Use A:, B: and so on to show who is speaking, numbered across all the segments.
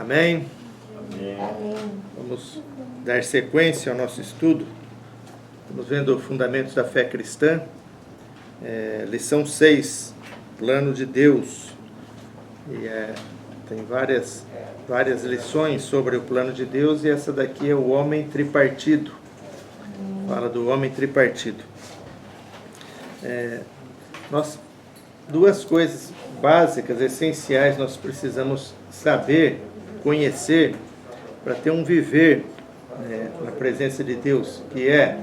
A: Amém?
B: Amém.
A: Vamos dar sequência ao nosso estudo. Estamos vendo Fundamentos da Fé Cristã, lição 6, Plano de Deus. E tem várias lições sobre o plano de Deus, e essa daqui é o homem tripartido. Fala do homem tripartido. Duas coisas básicas, essenciais, nós precisamos saber, conhecer, para ter um viver na presença de Deus, que é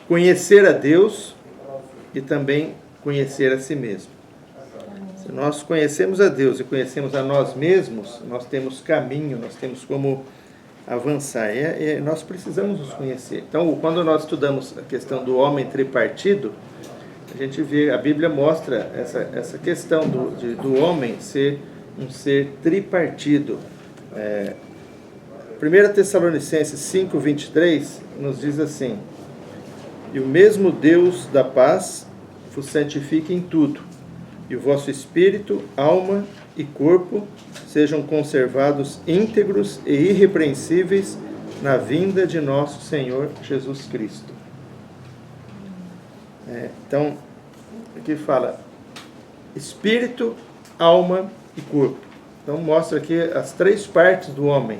A: conhecer a Deus e também conhecer a si mesmo. Se nós conhecemos a Deus e conhecemos a nós mesmos, nós temos caminho, nós temos como avançar. Nós precisamos nos conhecer. Então, quando nós estudamos a questão do homem tripartido, a gente vê, a Bíblia mostra essa questão do homem ser um ser tripartido. 1 Tessalonicenses 5:23 nos diz assim: e o mesmo Deus da paz vos santifique em tudo, e o vosso espírito, alma e corpo sejam conservados íntegros e irrepreensíveis na vinda de nosso Senhor Jesus Cristo. Então, aqui fala espírito, alma e corpo. Então mostra aqui as três partes do homem,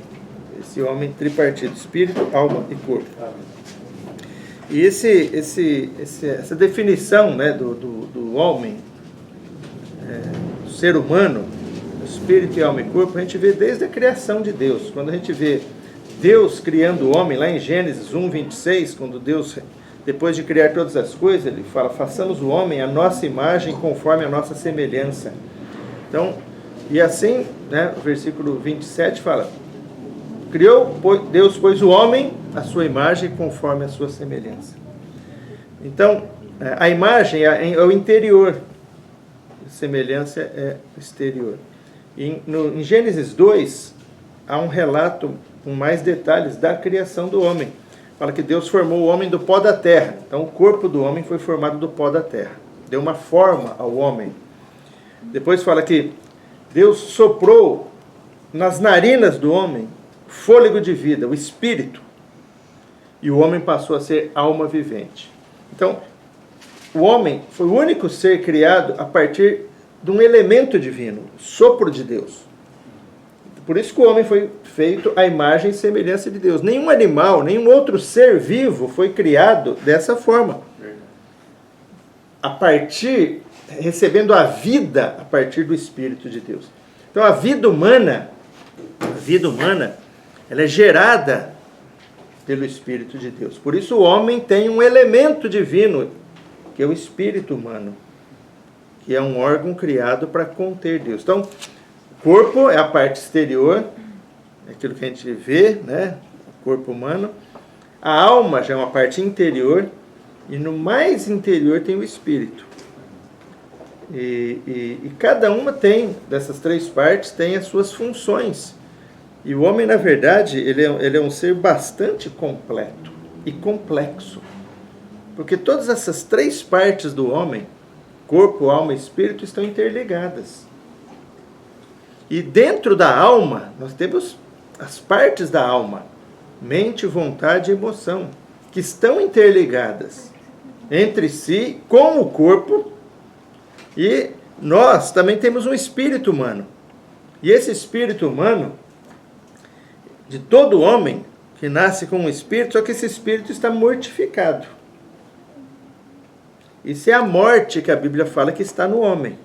A: esse homem tripartido: espírito, alma e corpo. E essa definição, do homem, do ser humano, espírito, alma e corpo, a gente vê desde a criação de Deus. Quando a gente vê Deus criando o homem, lá em Gênesis 1:26, quando Deus, depois de criar todas as coisas, ele fala: façamos o homem à nossa imagem, conforme a nossa semelhança. Então, e assim, o versículo 27 fala: criou Deus, pois, o homem à sua imagem, conforme a sua semelhança. Então, a imagem é o interior, a semelhança é o exterior. Em Gênesis 2, há um relato com mais detalhes da criação do homem. Fala que Deus formou o homem do pó da terra. Então, o corpo do homem foi formado do pó da terra. Deu uma forma ao homem. Depois fala que Deus soprou nas narinas do homem fôlego de vida, o espírito. E o homem passou a ser alma vivente. Então, o homem foi o único ser criado a partir de um elemento divino, o sopro de Deus. Por isso que o homem foi feito à imagem e semelhança de Deus. Nenhum animal, nenhum outro ser vivo foi criado dessa forma. Recebendo a vida a partir do Espírito de Deus. Então a vida humana, ela é gerada pelo Espírito de Deus. Por isso o homem tem um elemento divino, que é o espírito humano, que é um órgão criado para conter Deus. Então, o corpo é a parte exterior, é aquilo que a gente vê, o corpo humano. A alma já é uma parte interior, e no mais interior tem o espírito. E cada uma dessas três partes tem as suas funções. E o homem, na verdade, ele é um ser bastante completo e complexo. Porque todas essas três partes do homem, corpo, alma e espírito, estão interligadas. E dentro da alma, nós temos as partes da alma: mente, vontade e emoção, que estão interligadas entre si com o corpo. E nós também temos um espírito humano. E esse espírito humano, de todo homem que nasce com um espírito, só que esse espírito está mortificado. Isso é a morte que a Bíblia fala que está no homem.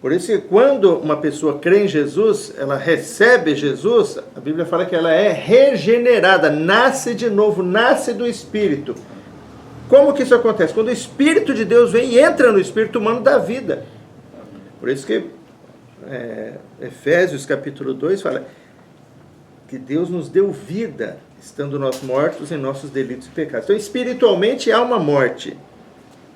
A: Por isso que quando uma pessoa crê em Jesus, ela recebe Jesus, a Bíblia fala que ela é regenerada, nasce de novo, nasce do Espírito. Como que isso acontece? Quando o Espírito de Deus vem e entra no espírito humano da vida. Por isso que Efésios capítulo 2 fala que Deus nos deu vida, estando nós mortos em nossos delitos e pecados. Então, espiritualmente há uma morte.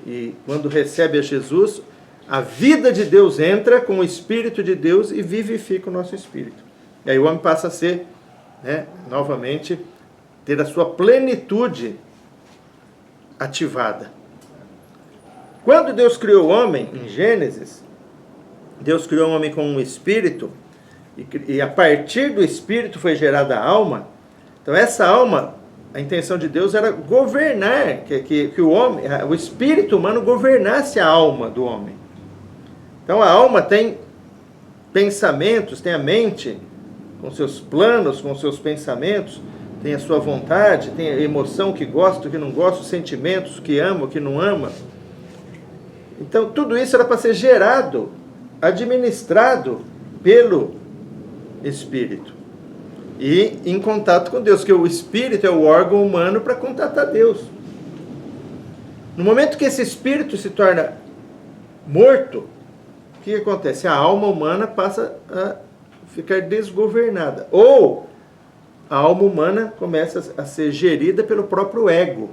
A: E quando recebe a Jesus, a vida de Deus entra com o Espírito de Deus e vivifica o nosso espírito. E aí o homem passa a ser, novamente, ter a sua plenitude ativada. Quando Deus criou o homem, em Gênesis, Deus criou o homem com um espírito, e a partir do espírito foi gerada a alma. Então essa alma, a intenção de Deus era governar, que o espírito humano governasse a alma do homem. Então a alma tem pensamentos, tem a mente, com seus planos, com seus pensamentos, tem a sua vontade, tem a emoção, o que gosta, o que não gosta, os sentimentos, o que ama, o que não ama. Então tudo isso era para ser gerado, administrado pelo Espírito. E em contato com Deus, que o Espírito é o órgão humano para contatar Deus. No momento que esse Espírito se torna morto, o que acontece? A alma humana passa a ficar desgovernada. Ou a alma humana começa a ser gerida pelo próprio ego.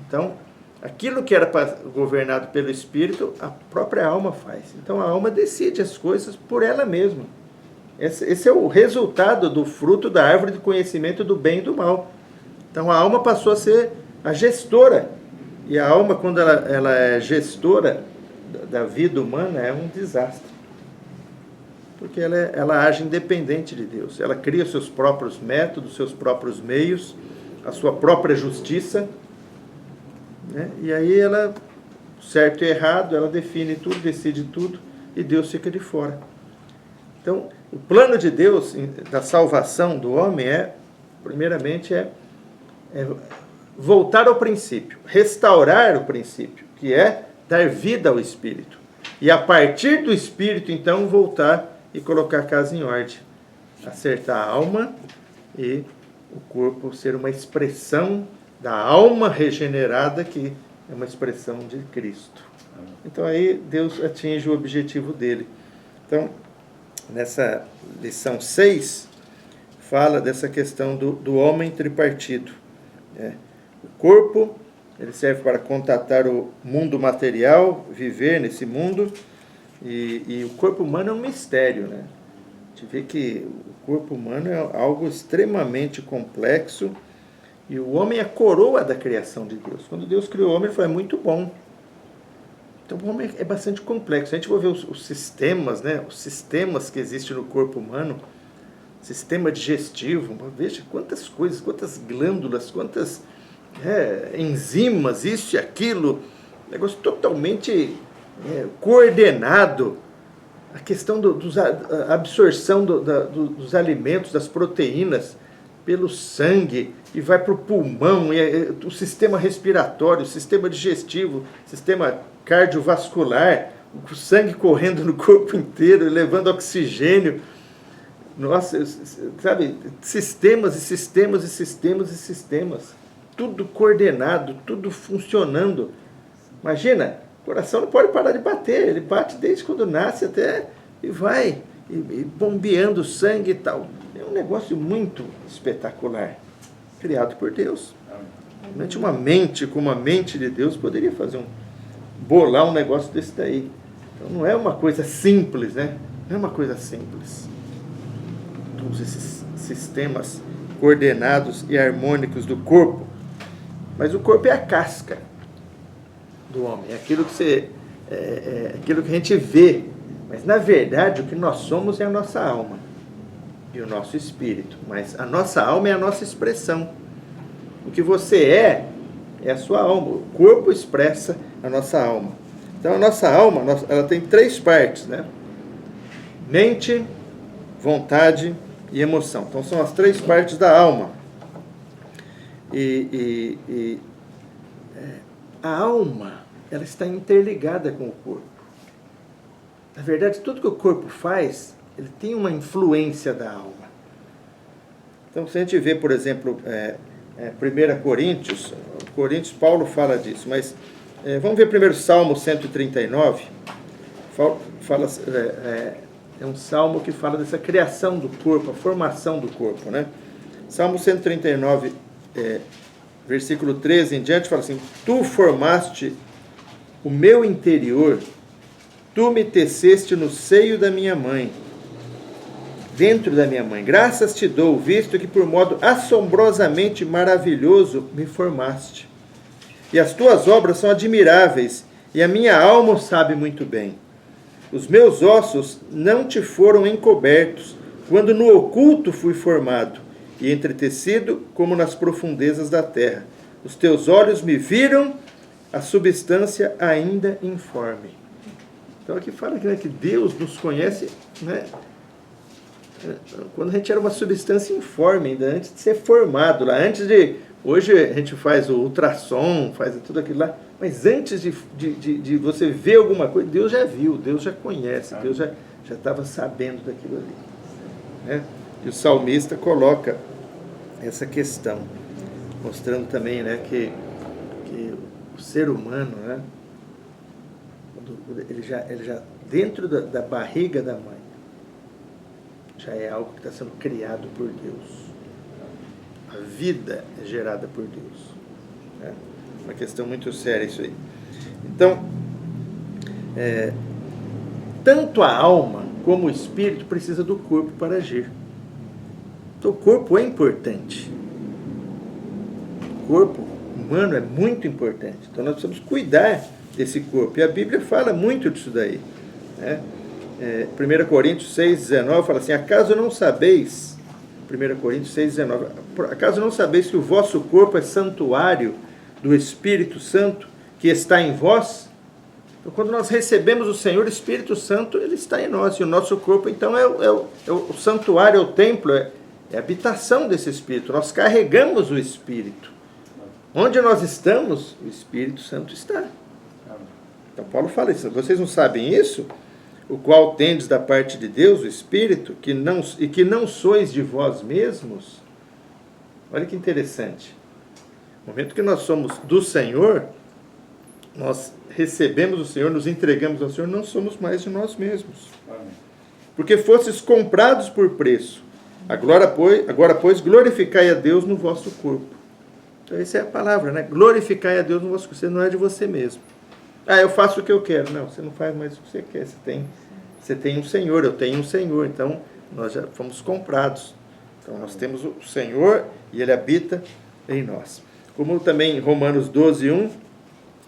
A: Então, aquilo que era governado pelo Espírito, a própria alma faz. Então a alma decide as coisas por ela mesma. Esse é o resultado do fruto da árvore do conhecimento do bem e do mal. Então a alma passou a ser a gestora. E a alma, quando ela é gestora da vida humana, é um desastre. Porque ela age independente de Deus. Ela cria seus próprios métodos, seus próprios meios, a sua própria justiça. Né? E aí ela, certo e errado, ela define tudo, decide tudo, e Deus fica de fora. Então, o plano de Deus da salvação do homem primeiramente, voltar ao princípio, restaurar o princípio, que é dar vida ao Espírito. E a partir do Espírito, então, voltar e colocar a casa em ordem. Acertar a alma e o corpo ser uma expressão da alma regenerada, que é uma expressão de Cristo. Então aí Deus atinge o objetivo dele. Então, nessa lição 6, fala dessa questão do homem tripartido. O corpo, ele serve para contatar o mundo material, viver nesse mundo, e o corpo humano é um mistério, né? A gente vê que o corpo humano é algo extremamente complexo, e o homem é a coroa da criação de Deus. Quando Deus criou o homem, ele falou, é muito bom. Então o homem é bastante complexo. A gente vai ver os sistemas, né? Os sistemas que existem no corpo humano, sistema digestivo, veja quantas coisas, quantas glândulas, quantas enzimas, isso e aquilo, negócio totalmente coordenado. A questão da absorção dos alimentos, das proteínas, pelo sangue, e vai para o pulmão, o sistema respiratório, o sistema digestivo, sistema cardiovascular, o sangue correndo no corpo inteiro, levando oxigênio. Nossa, sabe, sistemas e sistemas e sistemas e sistemas. Tudo coordenado, tudo funcionando. Imagina, o coração não pode parar de bater, ele bate desde quando nasce até e vai, e bombeando sangue e tal. É um negócio muito espetacular, criado por Deus. Realmente uma mente como a mente de Deus poderia bolar um negócio desse daí. Então não é uma coisa simples, né? Não é uma coisa simples. Todos esses sistemas coordenados e harmônicos do corpo. Mas o corpo é a casca do homem, é aquilo aquilo que a gente vê. Mas na verdade o que nós somos é a nossa alma e o nosso espírito. Mas a nossa alma é a nossa expressão. O que você é a sua alma. O corpo expressa a nossa alma. Então a nossa alma, ela tem 3 partes, né? Mente, vontade e emoção. Então são as 3 partes da alma. A alma, ela está interligada com o corpo. Na verdade, tudo que o corpo faz, ele tem uma influência da alma. Então, se a gente vê, por exemplo, 1 Coríntios, Paulo fala disso, mas vamos ver primeiro Salmo 139. É um salmo que fala dessa criação do corpo, a formação do corpo, né? Salmo 139, versículo 13 em diante, fala assim: Tu formaste o meu interior, tu me teceste no seio da minha mãe, dentro da minha mãe. Graças te dou, visto que por modo assombrosamente maravilhoso me formaste. E as tuas obras são admiráveis, e a minha alma o sabe muito bem. os meus ossos não te foram encobertos, quando no oculto fui formado, e entretecido como nas profundezas da terra. Os teus olhos me viram a substância ainda informe. Então aqui fala que Deus nos conhece, né? Quando a gente era uma substância informe, ainda antes de ser formado, lá antes de... Hoje a gente faz o ultrassom, faz tudo aquilo lá, mas antes de você ver alguma coisa, Deus já viu, Deus já conhece, Deus já estava sabendo daquilo ali. Né? E o salmista coloca essa questão, mostrando também, né, que o ser humano, né, ele já dentro da barriga da mãe, já é algo que está sendo criado por Deus. A vida é gerada por Deus. Né? Uma questão muito séria isso aí. Então, tanto a alma como o espírito precisa do corpo para agir. Então, o corpo é importante. O corpo humano é muito importante. Então, nós precisamos cuidar desse corpo. E a Bíblia fala muito disso daí. Né? 1 Coríntios 6,19 fala assim: acaso não sabeis, 1 Coríntios 6,19, acaso não sabeis que o vosso corpo é santuário do Espírito Santo que está em vós? Então, quando nós recebemos o Senhor, o Espírito Santo, ele está em nós. E o nosso corpo, então, é o santuário, é o templo, é a habitação desse Espírito. Nós carregamos o Espírito. Onde nós estamos, o Espírito Santo está. Então, Paulo fala isso. Vocês não sabem isso? O qual tendes da parte de Deus, o Espírito, que não sois de vós mesmos? Olha que interessante. No momento que nós somos do Senhor, nós recebemos o Senhor, nos entregamos ao Senhor, não somos mais de nós mesmos. Amém. Porque fostes comprados por preço. Agora, pois, glorificai a Deus no vosso corpo. Então, essa é a palavra, né? Glorificai a Deus no vosso corpo. Você não é de você mesmo. Eu faço o que eu quero. Não, você não faz mais o que você quer. Você tem um Senhor, eu tenho um Senhor. Então, nós já fomos comprados. Então, nós temos o Senhor e Ele habita em nós. Como também em Romanos 12:1,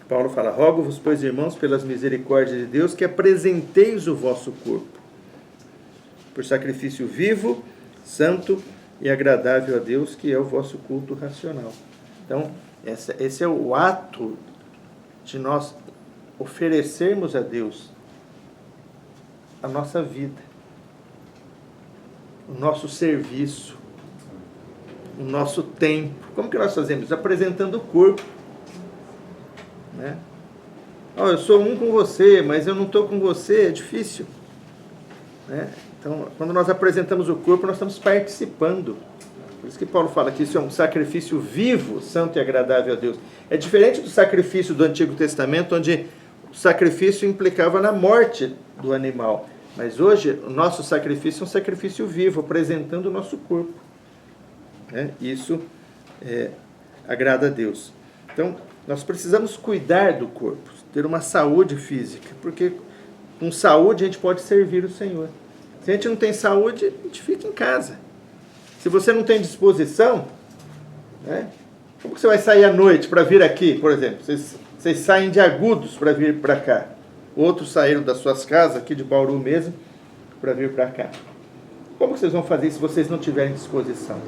A: Paulo fala: rogo-vos, pois, irmãos, pelas misericórdias de Deus, que apresenteis o vosso corpo por sacrifício vivo, santo e agradável a Deus, que é o vosso culto racional. Então, esse é o ato de nós oferecermos a Deus a nossa vida, o nosso serviço, o nosso tempo. Como que nós fazemos? Apresentando o corpo. Né? Eu sou um com você, mas eu não estou com você, é difícil. Né? Então, quando nós apresentamos o corpo, nós estamos participando. Por isso que Paulo fala que isso é um sacrifício vivo, santo e agradável a Deus. É diferente do sacrifício do Antigo Testamento, onde o sacrifício implicava na morte do animal. Mas hoje, o nosso sacrifício é um sacrifício vivo, apresentando o nosso corpo. Né? Isso agrada a Deus. Então, nós precisamos cuidar do corpo, ter uma saúde física, porque com saúde a gente pode servir o Senhor. Se a gente não tem saúde, a gente fica em casa. Se você não tem disposição, né? Como que você vai sair à noite para vir aqui, por exemplo? Vocês saem de Agudos para vir para cá. Outros saíram das suas casas, aqui de Bauru mesmo, para vir para cá. Como que vocês vão fazer se vocês não tiverem disposição?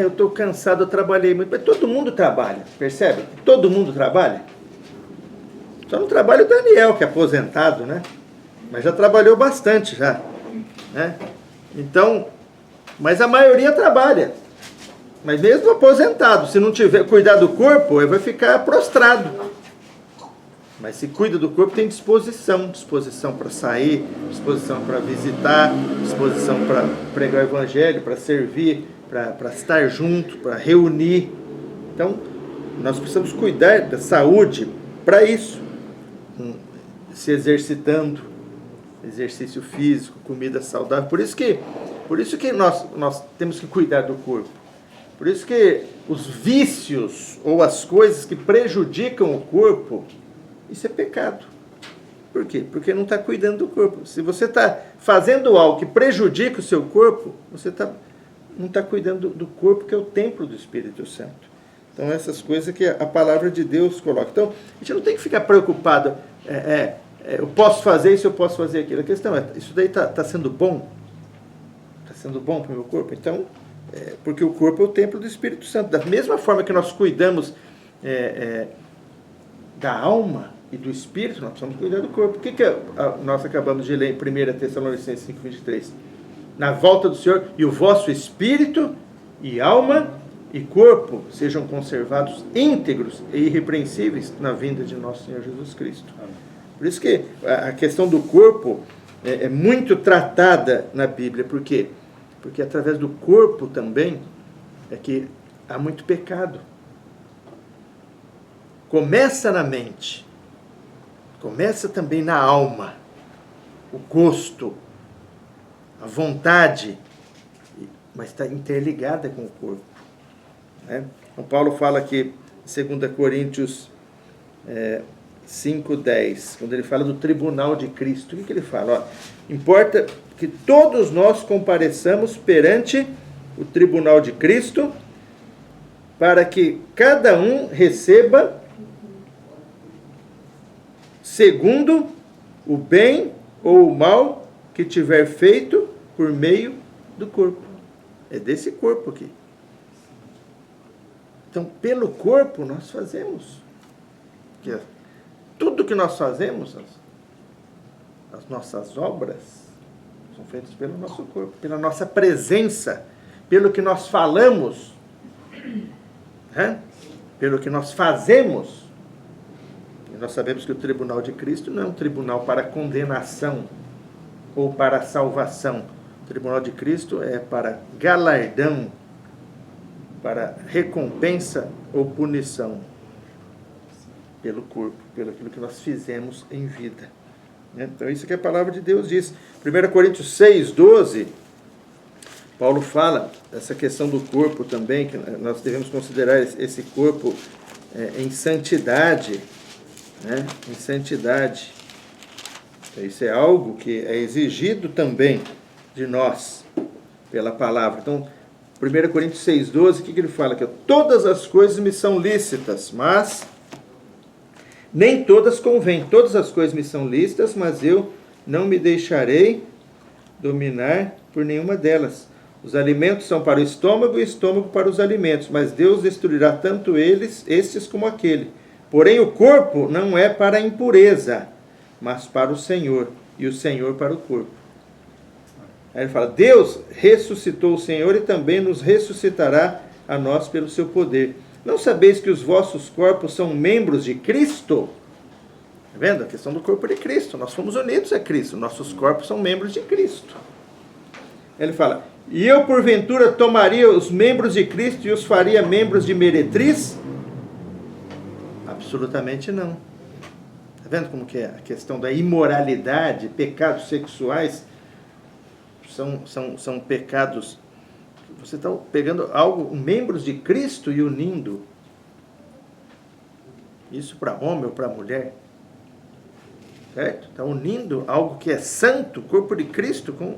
A: Eu estou cansado, eu trabalhei muito. Mas todo mundo trabalha, percebe? Todo mundo trabalha. Só não trabalha o Daniel, que é aposentado, né? Mas já trabalhou bastante já. Né? Então, mas a maioria trabalha. Mas mesmo aposentado, se não tiver cuidar do corpo, ele vai ficar prostrado. Mas se cuida do corpo, tem disposição para sair, disposição para visitar, disposição para pregar o evangelho, para servir, para estar junto, para reunir. Então, nós precisamos cuidar da saúde para isso, se exercitando, exercício físico, comida saudável. Por isso que nós temos que cuidar do corpo. Por isso que os vícios ou as coisas que prejudicam o corpo, isso é pecado. Por quê? Porque não está cuidando do corpo. Se você está fazendo algo que prejudica o seu corpo, você não está cuidando do corpo, que é o templo do Espírito Santo. Então, essas coisas que a palavra de Deus coloca. Então, a gente não tem que ficar preocupado. eu posso fazer isso, eu posso fazer aquilo. A questão é, isso daí está sendo bom? Está sendo bom para o meu corpo? Então, porque o corpo é o templo do Espírito Santo. Da mesma forma que nós cuidamos da alma e do espírito, nós precisamos cuidar do corpo. O que nós acabamos de ler em 1 Tessalonicenses 5:23? Na volta do Senhor, e o vosso espírito e alma e corpo sejam conservados íntegros e irrepreensíveis na vinda de nosso Senhor Jesus Cristo. Por isso que a questão do corpo é muito tratada na Bíblia. Por quê? Porque através do corpo também é que há muito pecado. Começa na mente, começa também na alma, o gosto, a vontade, mas está interligada com o corpo. Né? Então Paulo fala aqui, em 2 Coríntios 5:10, quando ele fala do tribunal de Cristo, o que ele fala? Importa que todos nós compareçamos perante o tribunal de Cristo, para que cada um receba segundo o bem ou o mal que tiver feito por meio do corpo. É desse corpo aqui. Então, pelo corpo nós fazemos. Tudo que nós fazemos, as nossas obras, são feitas pelo nosso corpo, pela nossa presença, pelo que nós falamos, pelo que nós fazemos. E nós sabemos que o tribunal de Cristo não é um tribunal para condenação ou para salvação. O tribunal de Cristo é para galardão, para recompensa ou punição pelo corpo, pelo aquilo que nós fizemos em vida. Então isso que a palavra de Deus diz. 1 Coríntios 6:12, Paulo fala essa questão do corpo também, que nós devemos considerar esse corpo em santidade, em santidade. Então, isso é algo que é exigido também de nós pela palavra. Então, 1 Coríntios 6:12, o que ele fala? Que todas as coisas me são lícitas, mas nem todas convêm. Todas as coisas me são lícitas, mas eu não me deixarei dominar por nenhuma delas. Os alimentos são para o estômago e o estômago para os alimentos, mas Deus destruirá tanto estes como aquele. Porém, o corpo não é para a impureza, mas para o Senhor, e o Senhor para o corpo. Aí ele fala, Deus ressuscitou o Senhor e também nos ressuscitará a nós pelo seu poder. Não sabeis que os vossos corpos são membros de Cristo? Está vendo? A questão do corpo de Cristo. Nós fomos unidos a Cristo. Nossos corpos são membros de Cristo. Ele fala, e eu porventura tomaria os membros de Cristo e os faria membros de meretriz? Absolutamente não. Está vendo como que é a questão da imoralidade, pecados sexuais, são pecados. Você está pegando algo, membros de Cristo e unindo isso para homem ou para mulher. Certo? Está unindo algo que é santo, o corpo de Cristo, com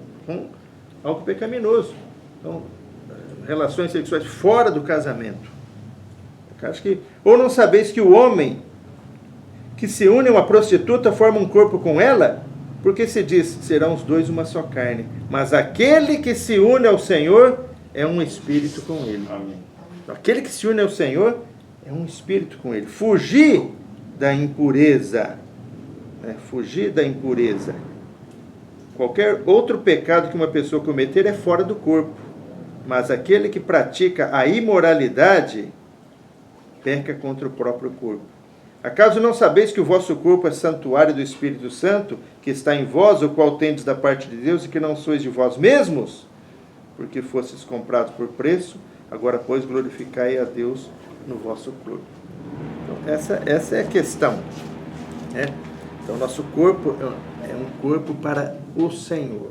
A: algo pecaminoso. Então, relações sexuais fora do casamento. Acho que, ou não sabeis que o homem que se une a uma prostituta forma um corpo com ela? Porque se diz, serão os dois uma só carne. Mas aquele que se une ao Senhor é um espírito com ele. Amém. Aquele que se une ao Senhor é um espírito com ele. Fugir da impureza. Fugir da impureza. Qualquer outro pecado que uma pessoa cometer é fora do corpo. Mas aquele que pratica a imoralidade peca contra o próprio corpo. Acaso não sabeis que o vosso corpo é santuário do Espírito Santo, que está em vós, o qual tendes da parte de Deus, e que não sois de vós mesmos? Porque fostes comprados por preço, agora, pois, glorificai a Deus no vosso corpo. Então, essa é a questão. Então, nosso corpo é um corpo para o Senhor.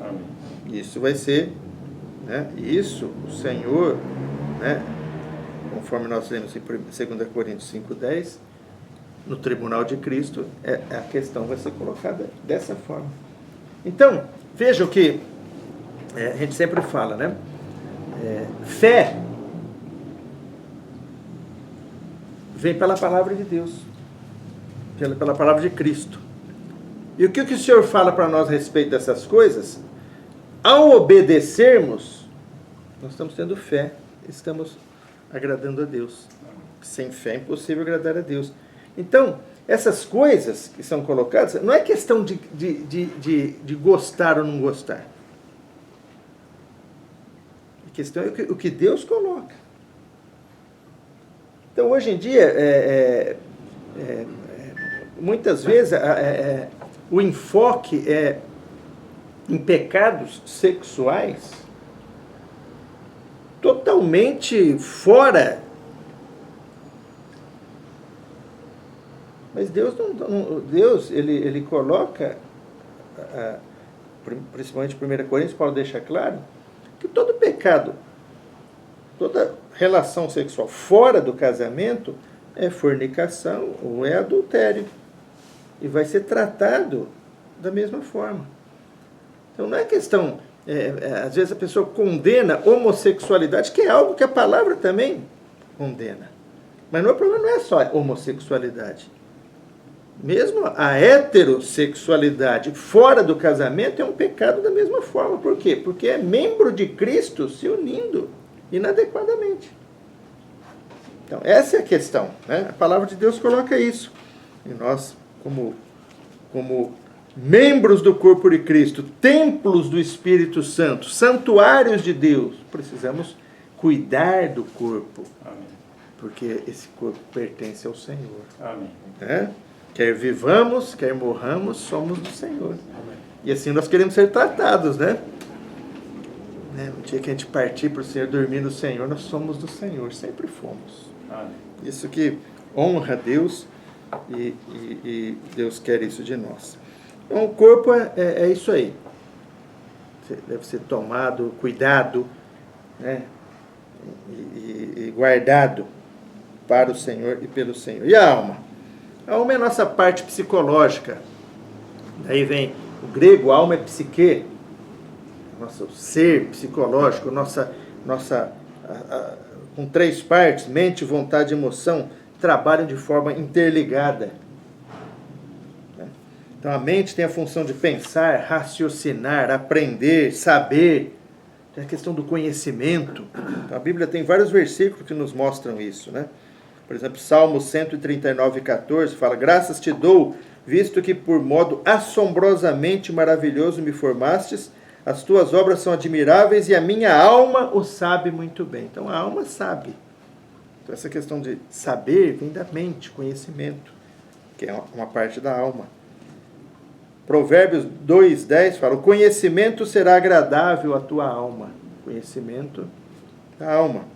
A: Amém. Isso vai ser, isso, o Senhor, conforme nós lemos em 2 Coríntios 5:10, no tribunal de Cristo, a questão vai ser colocada dessa forma. Então, vejam que a gente sempre fala, fé vem pela palavra de Deus. pela palavra de Cristo. E o que o Senhor fala para nós a respeito dessas coisas? Ao obedecermos, nós estamos tendo fé, estamos agradando a Deus. Sem fé é impossível agradar a Deus. Então, essas coisas que são colocadas, não é questão de gostar ou não gostar. A questão é o que Deus coloca. Então, hoje em dia, muitas vezes, o enfoque é em pecados sexuais totalmente fora. Mas Deus, Deus ele coloca, principalmente em 1 Coríntios, Paulo deixa claro, que todo pecado, toda relação sexual fora do casamento é fornicação ou é adultério. E vai ser tratado da mesma forma. Então não é questão, às vezes a pessoa condena homossexualidade, que é algo que a palavra também condena. Mas o problema não é só a homossexualidade. Mesmo a heterossexualidade fora do casamento é um pecado da mesma forma. Por quê? Porque é membro de Cristo se unindo inadequadamente. Então, essa é a questão, né? A palavra de Deus coloca isso. E nós, como membros do corpo de Cristo, templos do Espírito Santo, santuários de Deus, precisamos cuidar do corpo.
B: Amém.
A: Porque esse corpo pertence ao Senhor.
B: Amém.
A: Né? Quer vivamos, quer morramos, somos do Senhor.
B: Amém.
A: E assim nós queremos ser tratados, né? No dia que a gente partir para o Senhor, dormir no Senhor, nós somos do Senhor, sempre fomos.
B: Amém.
A: Isso que honra a Deus e Deus quer isso de nós. Então o corpo é isso aí. Deve ser tomado, cuidado, né? E guardado para o Senhor e pelo Senhor. E a alma? A alma é a nossa parte psicológica. Daí vem o grego, alma é psique, nosso ser psicológico, com 3 partes, mente, vontade e emoção, trabalham de forma interligada. Então a mente tem a função de pensar, raciocinar, aprender, saber. Tem a questão do conhecimento. Então, a Bíblia tem vários versículos que nos mostram isso, né? Por exemplo, Salmo 139:14 fala: graças te dou, visto que por modo assombrosamente maravilhoso me formastes, as tuas obras são admiráveis e a minha alma o sabe muito bem. Então a alma sabe. Então essa questão de saber vem da mente, conhecimento, que é uma parte da alma. Provérbios 2:10 fala: o conhecimento será agradável à tua alma. Conhecimento da alma.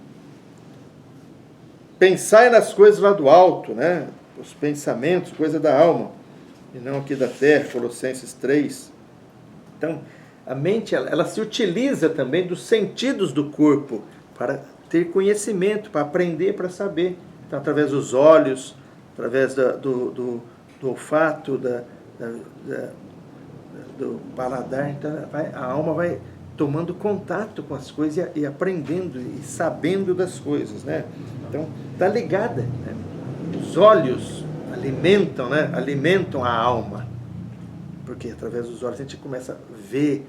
A: Pensai nas coisas lá do alto, né? Os pensamentos, coisa da alma, e não aqui da terra, Colossenses 3. Então, a mente, ela se utiliza também dos sentidos do corpo para ter conhecimento, para aprender, para saber. Então, através dos olhos, através do olfato, do paladar, então a alma vai tomando contato com as coisas e aprendendo e sabendo das coisas, né? Então, está ligada, né? Os olhos alimentam, né? Alimentam a alma. Porque através dos olhos a gente começa a ver,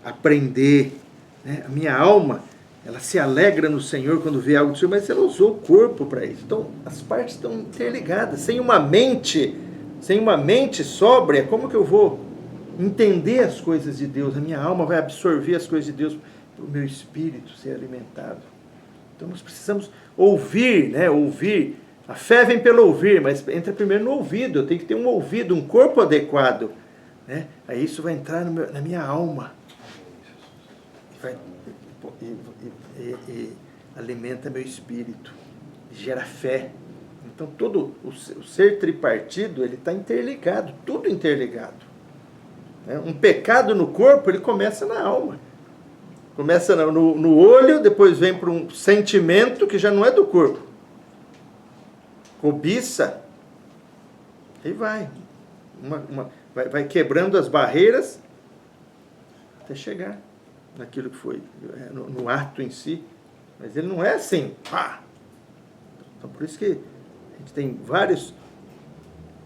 A: aprender, né? A minha alma, ela se alegra no Senhor quando vê algo do Senhor, mas ela usou o corpo para isso. Então, as partes estão interligadas. Sem uma mente sóbria, como que eu vou entender as coisas de Deus? A minha alma vai absorver as coisas de Deus para o meu espírito ser alimentado. Então nós precisamos ouvir, né? Ouvir. A fé vem pelo ouvir, mas entra primeiro no ouvido. Eu tenho que ter um ouvido, um corpo adequado, né? Aí isso vai entrar na minha alma. E alimenta meu espírito. Gera fé. Então todo o ser tripartido, ele está interligado, tudo interligado. Um pecado no corpo, ele começa na alma. Começa no olho, depois vem para um sentimento que já não é do corpo. Cobiça. Aí vai. Vai quebrando as barreiras até chegar naquilo que foi, no ato em si. Mas ele não é assim. Pá! Então por isso que a gente tem vários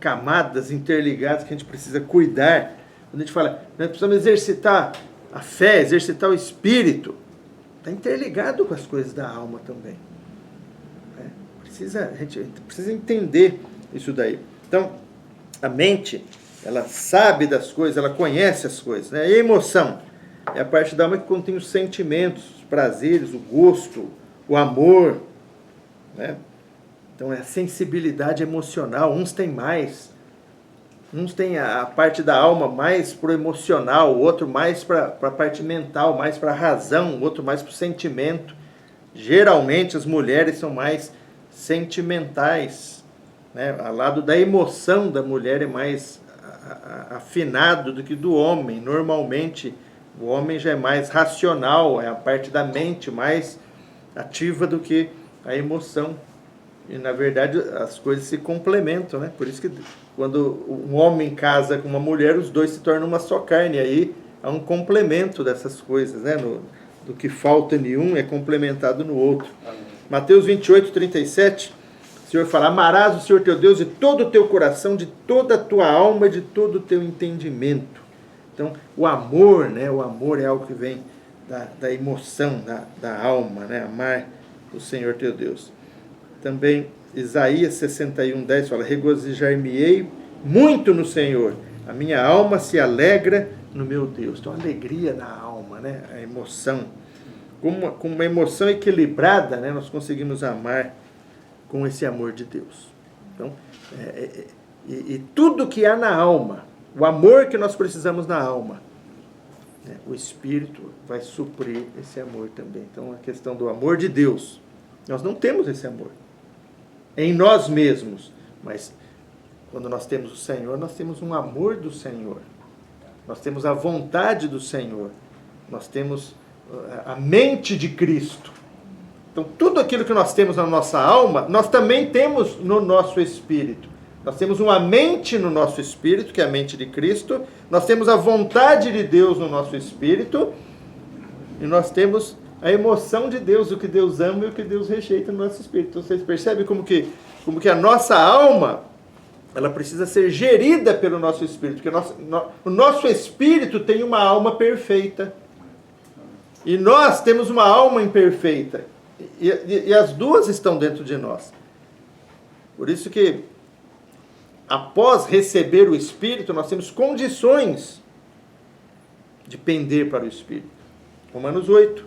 A: camadas interligadas que a gente precisa cuidar. Quando a gente fala, nós precisamos exercitar a fé, exercitar o espírito, está interligado com as coisas da alma também. A gente precisa entender isso daí. Então, a mente, ela sabe das coisas, ela conhece as coisas, né? E a emoção é a parte da alma que contém os sentimentos, os prazeres, o gosto, o amor, né? Então, é a sensibilidade emocional. Uns têm mais. Uns têm a parte da alma mais para o emocional, o outro mais para a parte mental, mais para a razão, o outro mais para o sentimento. Geralmente, as mulheres são mais sentimentais, né? Ao lado da emoção da mulher é mais afinado do que do homem. Normalmente, o homem já é mais racional, é a parte da mente mais ativa do que a emoção. E, na verdade, as coisas se complementam, né? Por isso que quando um homem casa com uma mulher, os dois se tornam uma só carne. Aí há um complemento dessas coisas, né? Do que falta em um é complementado no outro. Amém. Mateus 28, 37, o Senhor fala, amarás o Senhor teu Deus de todo o teu coração, de toda a tua alma, de todo o teu entendimento. Então, o amor, né? O amor é algo que vem da emoção, da alma, né? Amar o Senhor teu Deus. Também, Isaías 61, 10 fala, regozijar-me-ei muito no Senhor, a minha alma se alegra no meu Deus. Então, a alegria na alma, né? A emoção. Com uma emoção equilibrada, né, nós conseguimos amar com esse amor de Deus. Então, e tudo que há na alma, o amor que nós precisamos na alma, né, o Espírito vai suprir esse amor também. Então, a questão do amor de Deus, nós não temos esse amor em nós mesmos, mas quando nós temos o Senhor, nós temos um amor do Senhor, nós temos a vontade do Senhor, nós temos a mente de Cristo. Então, tudo aquilo que nós temos na nossa alma, nós também temos no nosso espírito. Nós temos uma mente no nosso espírito, que é a mente de Cristo. Nós temos a vontade de Deus no nosso espírito. E nós temos a emoção de Deus, o que Deus ama e o que Deus rejeita no nosso espírito. Então, vocês percebem como que a nossa alma, ela precisa ser gerida pelo nosso espírito. Porque o nosso espírito tem uma alma perfeita. E nós temos uma alma imperfeita. E as duas estão dentro de nós. Por isso que, após receber o Espírito, nós temos condições de pender para o Espírito. Romanos 8.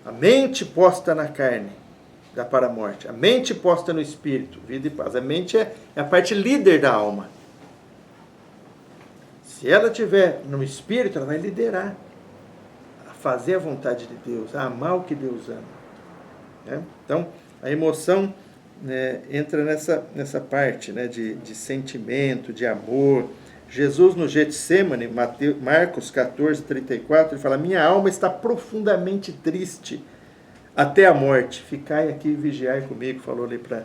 A: A mente posta na carne dá para a morte. A mente posta no Espírito, vida e paz. A mente é a parte líder da alma. Se ela estiver no Espírito, ela vai liderar. Fazer a vontade de Deus, a amar o que Deus ama. Né? Então, a emoção, né, entra nessa parte, né, de sentimento, de amor. Jesus no Getsêmani, Marcos 14, 34, ele fala, minha alma está profundamente triste até a morte. Ficai aqui e vigiai comigo, falou ali para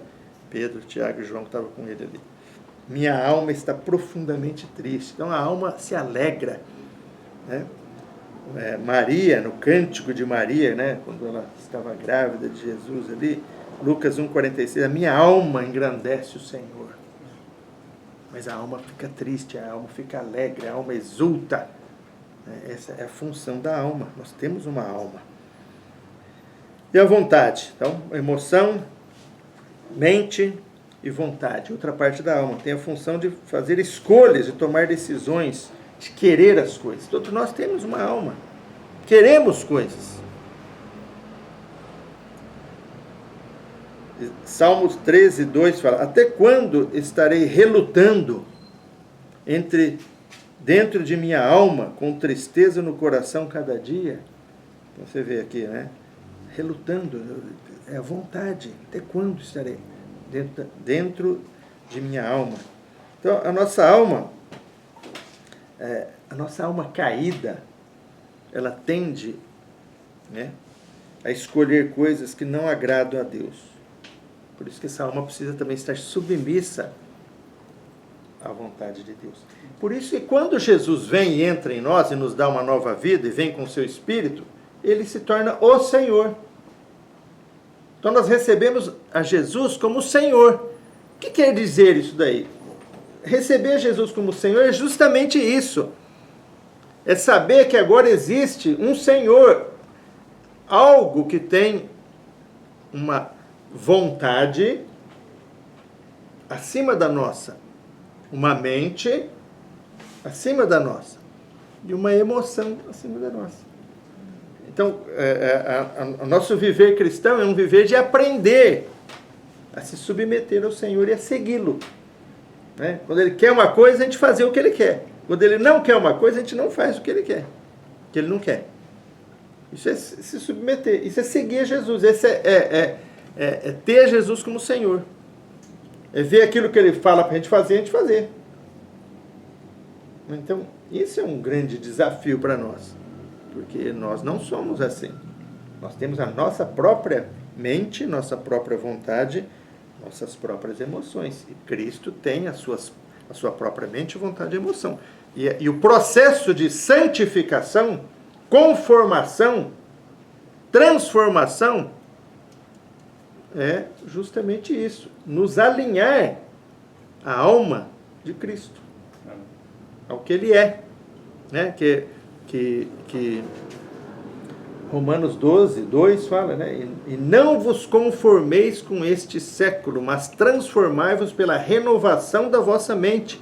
A: Pedro, Tiago e João, que estavam com ele ali. Minha alma está profundamente triste. Então, a alma se alegra, né? Maria, no Cântico de Maria, né, quando ela estava grávida de Jesus ali, Lucas 1,46, a minha alma engrandece o Senhor. Mas a alma fica triste, a alma fica alegre, a alma exulta. Essa é a função da alma. Nós temos uma alma. E a vontade? Então, emoção, mente e vontade. Outra parte da alma tem a função de fazer escolhas, de tomar decisões, de querer as coisas. Todos nós temos uma alma. Queremos coisas. Salmos 13, 2 fala, até quando estarei relutando dentro de minha alma, com tristeza no coração cada dia? Então você vê aqui, né? Relutando, é a vontade. Até quando estarei dentro de minha alma? Então, a nossa alma caída, ela tende, né, a escolher coisas que não agradam a Deus. Por isso que essa alma precisa também estar submissa à vontade de Deus. Por isso que quando Jesus vem e entra em nós e nos dá uma nova vida e vem com o seu Espírito, ele se torna o Senhor. Então nós recebemos a Jesus como o Senhor. O que quer dizer isso daí? Receber Jesus como Senhor é justamente isso. É saber que agora existe um Senhor, algo que tem uma vontade acima da nossa, uma mente acima da nossa e uma emoção acima da nossa. Então, o nosso viver cristão é um viver de aprender a se submeter ao Senhor e a segui-lo. Né? Quando Ele quer uma coisa, a gente fazer o que Ele quer. Quando Ele não quer uma coisa, a gente não faz o que Ele quer, o que Ele não quer. Isso é se submeter, isso é seguir Jesus, isso é ter Jesus como Senhor. É ver aquilo que Ele fala para a gente fazer. Então, isso é um grande desafio para nós, porque nós não somos assim. Nós temos a nossa própria mente, nossa própria vontade, nossas próprias emoções. E Cristo tem a sua própria mente, vontade e emoção. E o processo de santificação, conformação, transformação, é justamente isso. Nos alinhar a alma de Cristo, ao que Ele é. Né? Que Romanos 12, 2 fala, né? E não vos conformeis com este século, mas transformai-vos pela renovação da vossa mente,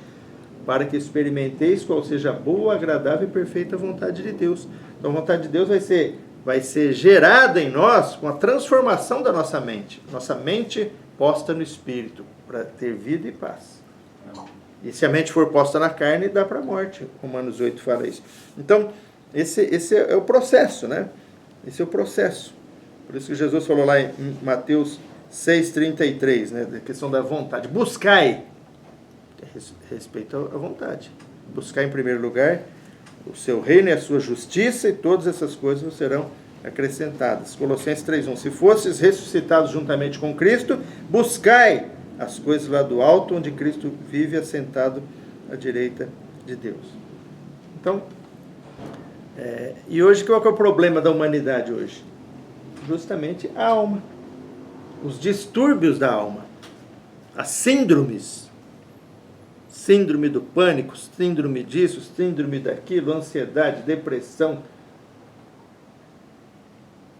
A: para que experimenteis qual seja a boa, agradável e perfeita vontade de Deus. Então a vontade de Deus vai ser gerada em nós com a transformação da nossa mente posta no Espírito, para ter vida e paz. E se a mente for posta na carne, dá para a morte. Romanos 8 fala isso. Então, esse é o processo, né? Esse é o processo. Por isso que Jesus falou lá em Mateus 6,33, né? Da questão da vontade. Buscai, respeito à vontade. Buscai em primeiro lugar o seu reino e a sua justiça, e todas essas coisas serão acrescentadas. Colossenses 3,1. Se fosses ressuscitados juntamente com Cristo, buscai as coisas lá do alto, onde Cristo vive assentado à direita de Deus. Então, e hoje, qual que é o problema da humanidade hoje? Justamente a alma. Os distúrbios da alma. As síndromes. Síndrome do pânico, síndrome disso, síndrome daquilo, ansiedade, depressão.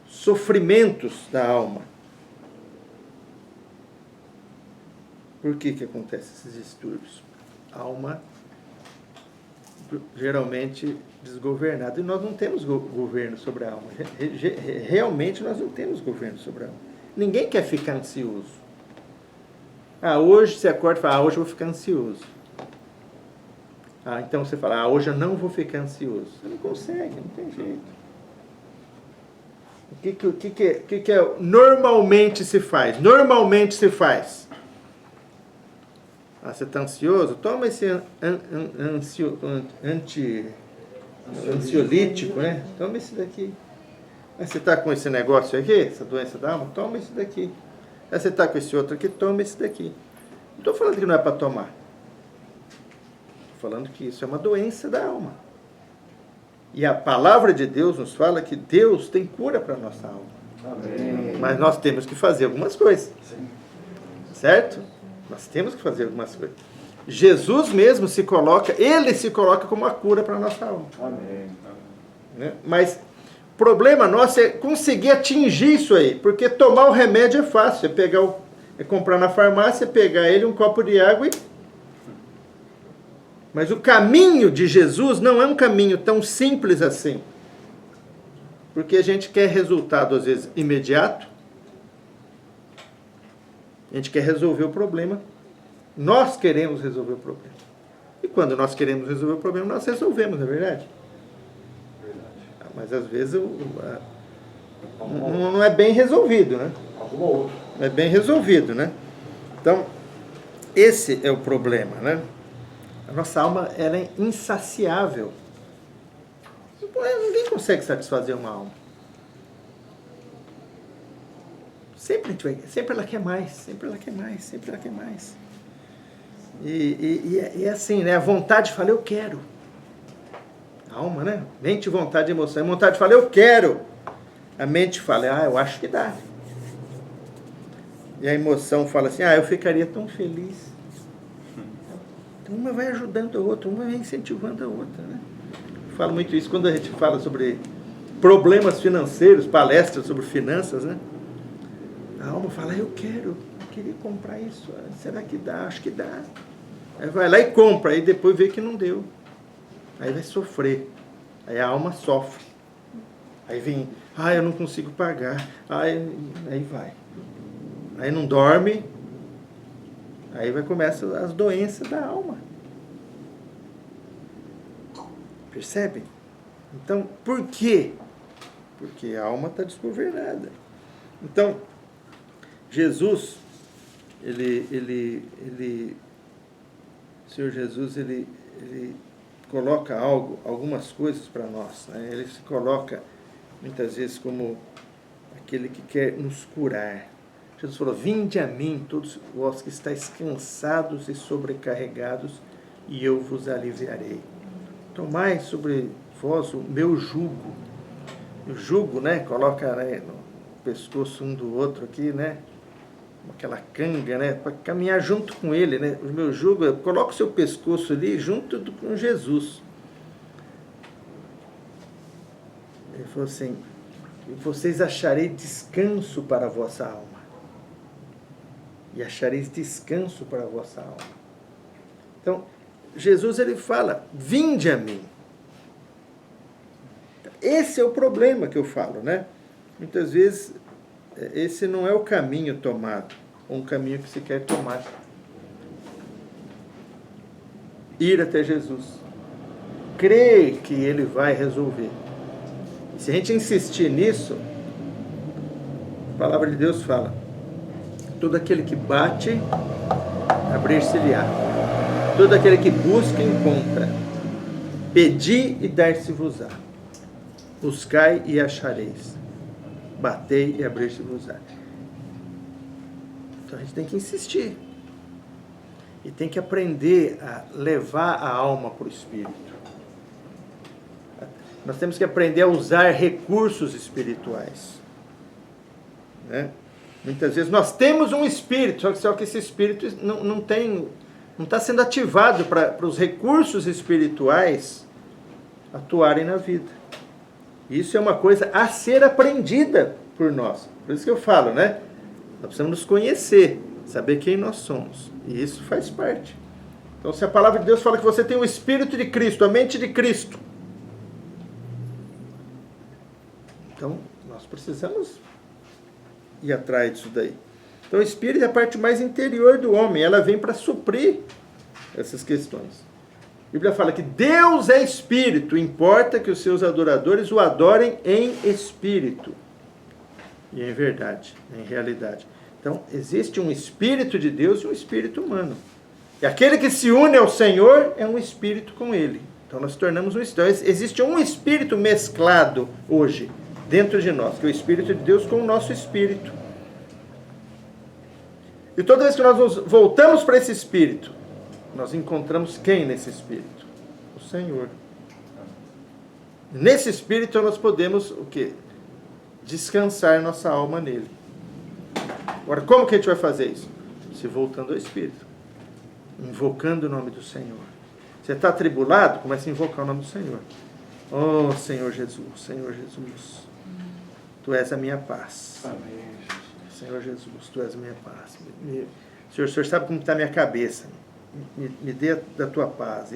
A: Sofrimentos da alma. Por que acontecem esses distúrbios? A alma geralmente desgovernada. E nós não temos governo sobre a alma. Realmente nós não temos governo sobre a alma. Ninguém quer ficar ansioso. Hoje você acorda e fala, hoje eu vou ficar ansioso. Então você fala, hoje eu não vou ficar ansioso. Você não consegue, não tem jeito. O que normalmente se faz? Normalmente se faz. Você está ansioso? Toma esse ansiolítico, né? Toma esse daqui. Você está com esse negócio aqui, essa doença da alma? Toma esse daqui. Você está com esse outro aqui? Toma esse daqui. Não estou falando que não é para tomar. Estou falando que isso é uma doença da alma. E a palavra de Deus nos fala que Deus tem cura para a nossa alma. Amém. Mas nós temos que fazer algumas coisas. Certo? Nós temos que fazer algumas coisas. Jesus mesmo Ele se coloca como a cura para a nossa alma. Amém. Né? Mas o problema nosso é conseguir atingir isso aí. Porque tomar o remédio é fácil. É comprar na farmácia, pegar ele, um copo de água e... Mas o caminho de Jesus não é um caminho tão simples assim. Porque a gente quer resultado, às vezes, imediato. A gente quer resolver o problema. Nós queremos resolver o problema. E quando nós queremos resolver o problema, nós resolvemos, não é verdade? Mas às vezes não é bem resolvido, né? Não é bem resolvido, né? Então, esse é o problema, né? A nossa alma, ela é insaciável. Ninguém consegue satisfazer uma alma. Sempre ela quer mais, sempre ela quer mais, sempre ela quer mais. E é assim, né? A vontade fala, eu quero. A alma, né? Mente, vontade e emoção. A vontade fala, eu quero. A mente fala, eu acho que dá. E a emoção fala assim, eu ficaria tão feliz. Então uma vai ajudando a outra, uma vai incentivando a outra, né? Eu falo muito isso quando a gente fala sobre problemas financeiros, palestras sobre finanças, né? A alma fala, eu queria comprar isso. Será que dá? Acho que dá. Aí vai lá e compra, aí depois vê que não deu. Aí vai sofrer. Aí a alma sofre. Aí vem, eu não consigo pagar. Aí vai. Aí não dorme. Aí começar as doenças da alma. Percebe? Então, por quê? Porque a alma está desgovernada. Então, Jesus, o Senhor Jesus, ele coloca algumas coisas para nós, né? Ele se coloca muitas vezes como aquele que quer nos curar. Jesus falou, vinde a mim todos vós que estáis cansados e sobrecarregados, e eu vos aliviarei. Tomai sobre vós o meu jugo. O jugo, né? Coloca, né, no pescoço um do outro aqui, né? Aquela canga, né? Para caminhar junto com ele, né? O meu jugo, coloca o seu pescoço ali junto com Jesus. Ele falou assim, vocês achareis descanso para a vossa alma. E achareis descanso para a vossa alma. Então, Jesus, ele fala, vinde a mim. Esse é o problema que eu falo, né? Muitas vezes, esse não é o caminho tomado, ou um caminho que se quer tomar. Ir até Jesus. Crer que ele vai resolver. Se a gente insistir nisso, a palavra de Deus fala, todo aquele que bate, abrir-se-lhe-á. Todo aquele que busca, encontra. Pedi e dar-se-vos-á. Buscai e achareis. Batei e abrir-se-vos-á. Então a gente tem que insistir. E tem que aprender a levar a alma para o Espírito. Nós temos que aprender a usar recursos espirituais. Né? Muitas vezes nós temos um espírito, só que esse espírito não está sendo ativado para os recursos espirituais atuarem na vida. Isso é uma coisa a ser aprendida por nós. Por isso que eu falo, né? Nós precisamos nos conhecer, saber quem nós somos. E isso faz parte. Então, se a palavra de Deus fala que você tem o Espírito de Cristo, a mente de Cristo, então nós precisamos ir atrás disso daí. Então, o Espírito é a parte mais interior do homem. Ela vem para suprir essas questões. A Bíblia fala que Deus é Espírito, importa que os seus adoradores o adorem em Espírito e em verdade, em realidade. Então, existe um Espírito de Deus e um Espírito humano. E aquele que se une ao Senhor é um Espírito com Ele. Então, nós tornamos um Espírito. Então, existe um Espírito mesclado hoje dentro de nós, que é o Espírito de Deus com o nosso Espírito. E toda vez que nós voltamos para esse Espírito, nós encontramos quem nesse Espírito? O Senhor. Nesse Espírito nós podemos o quê? Descansar nossa alma nele. Agora, como que a gente vai fazer isso? Se voltando ao Espírito. Invocando o nome do Senhor. Você está atribulado? Comece a invocar o nome do Senhor. Oh, Senhor Jesus, Senhor Jesus. Tu és a minha paz.
B: Amém.
A: Senhor Jesus, Tu és a minha paz. Senhor, o Senhor sabe como está a minha cabeça. Me dê da Tua paz.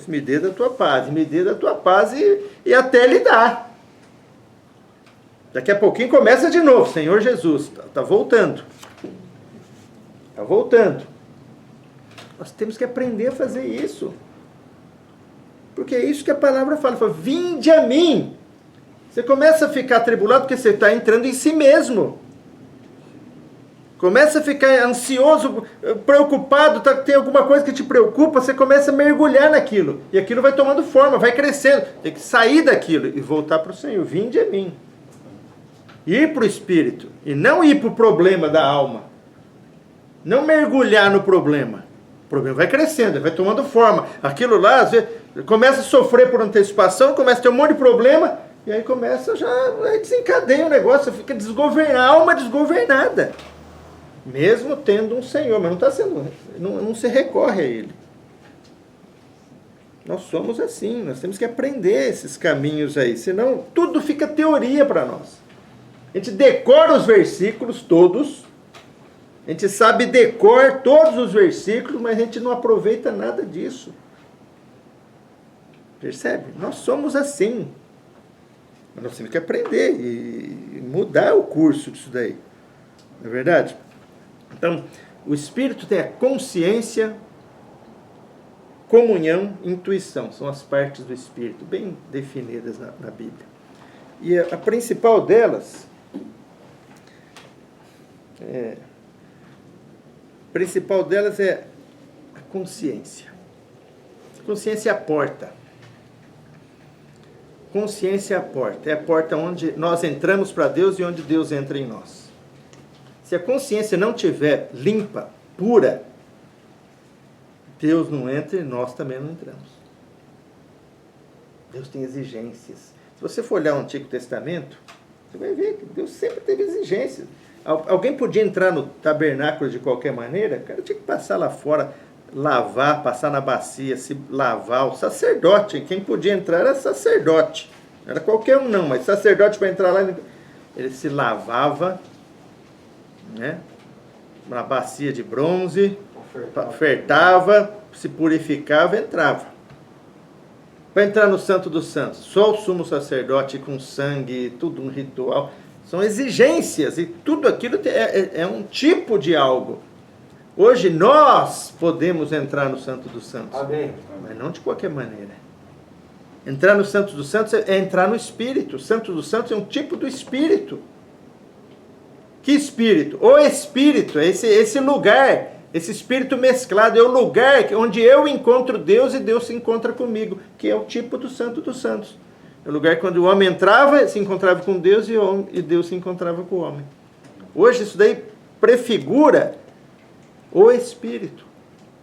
A: Me dê da Tua paz. Me dê da Tua paz e até Ele dá. Daqui a pouquinho começa de novo. Senhor Jesus, está voltando. Está voltando. Nós temos que aprender a fazer isso. Porque é isso que a palavra fala. Fala, vinde a mim. Você começa a ficar atribulado porque você está entrando em si mesmo. Começa a ficar ansioso, preocupado, tem alguma coisa que te preocupa, você começa a mergulhar naquilo. E aquilo vai tomando forma, vai crescendo. Tem que sair daquilo e voltar para o Senhor. Vinde a mim. Ir para o Espírito. E não ir para o problema da alma. Não mergulhar no problema. O problema vai crescendo, vai tomando forma. Aquilo lá, às vezes, começa a sofrer por antecipação, começa a ter um monte de problema, e aí começa, já desencadeia o negócio, fica desgovernada, a alma desgovernada. Mesmo tendo um Senhor, mas não se recorre a Ele. Nós somos assim, nós temos que aprender esses caminhos aí, senão tudo fica teoria para nós. A gente decora os versículos todos, a gente sabe decor todos os versículos, mas a gente não aproveita nada disso. Percebe? Nós somos assim. Mas nós temos que aprender e mudar o curso disso daí. Não é verdade? Então, o Espírito tem a consciência, comunhão e intuição. São as partes do Espírito, bem definidas na Bíblia. E a principal delas é a consciência. A consciência é a porta. Consciência é a porta. É a porta onde nós entramos para Deus e onde Deus entra em nós. Se a consciência não estiver limpa, pura, Deus não entra e nós também não entramos. Deus tem exigências. Se você for olhar o Antigo Testamento, você vai ver que Deus sempre teve exigências. Alguém podia entrar no tabernáculo de qualquer maneira? O cara tinha que passar lá fora, lavar, passar na bacia, se lavar. O sacerdote, quem podia entrar era sacerdote. Não era qualquer um não, mas sacerdote para entrar lá, ele se lavava, né, na bacia de bronze, ofertava, se purificava, entrava. Para entrar no Santo dos Santos, só o sumo sacerdote com sangue, tudo um ritual. São exigências e tudo aquilo é um tipo de algo. Hoje nós podemos entrar no Santo dos Santos.
B: Amém.
A: Mas não de qualquer maneira. Entrar no Santo dos Santos é entrar no Espírito. O Santo dos Santos é um tipo do Espírito. Que Espírito? O Espírito, é esse lugar, esse Espírito mesclado, é o lugar onde eu encontro Deus e Deus se encontra comigo, que é o tipo do Santo dos Santos. É o lugar quando o homem entrava, se encontrava com Deus e Deus se encontrava com o homem. Hoje isso daí prefigura o Espírito,